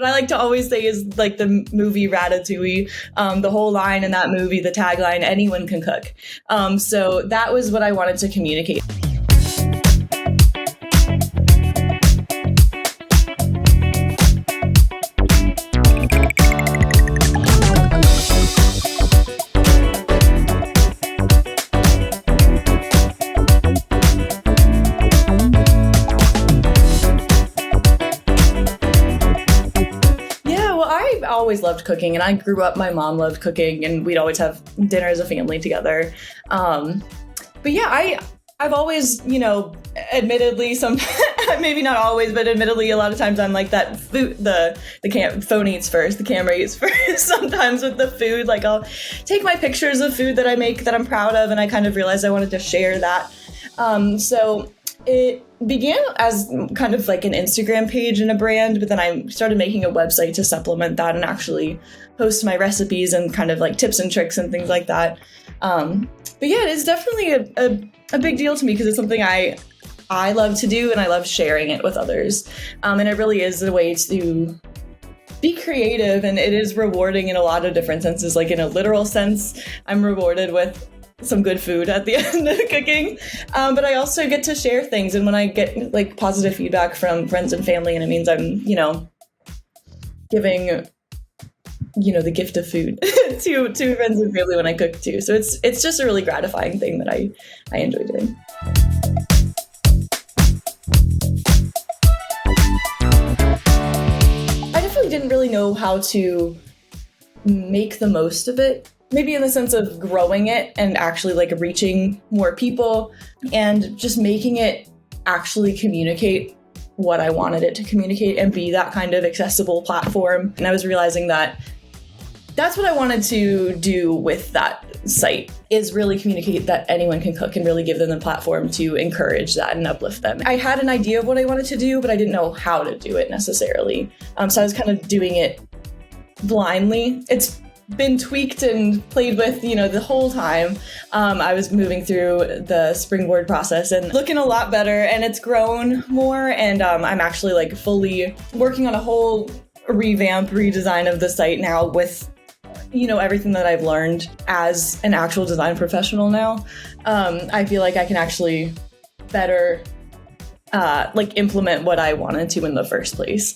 What I like to always say is like the movie Ratatouille, the whole line in that movie, the tagline, anyone can cook. So that was what I wanted to communicate. Always loved cooking, and I grew up, my mom loved cooking, and we'd always have dinner as a family together. But yeah, I've always, admittedly, maybe not always, but admittedly, a lot of times I'm like that food, the phone eats first, the camera eats first. Sometimes with the food, like I'll take my pictures of food that I make that I'm proud of, and I kind of realized I wanted to share that. So it began as kind of like an Instagram page and a brand, but then I started making a website to supplement that and actually post my recipes and kind of like tips and tricks and things like that. But yeah, it is definitely a big deal to me because it's something I love to do, and I love sharing it with others. And it really is a way to be creative, and it is rewarding in a lot of different senses. Like in a literal sense, I'm rewarded with some good food at the end of cooking, but I also get to share things, and when I get like positive feedback from friends and family, and it means I'm giving the gift of food to friends and family when I cook too. So it's just a really gratifying thing that I enjoy doing. I definitely didn't really know how to make the most of it. Maybe in the sense of growing it and actually like reaching more people and just making it actually communicate what I wanted it to communicate and be that kind of accessible platform. And I was realizing that that's what I wanted to do with that site, is really communicate that anyone can cook and really give them the platform to encourage that and uplift them. I had an idea of what I wanted to do, but I didn't know how to do it necessarily. So I was kind of doing it blindly. It's been tweaked and played with, the whole time. I was moving through the Springboard process and looking a lot better, and it's grown more. And I'm actually like fully working on a whole redesign of the site now with, everything that I've learned as an actual design professional now. I feel like I can actually better implement what I wanted to in the first place.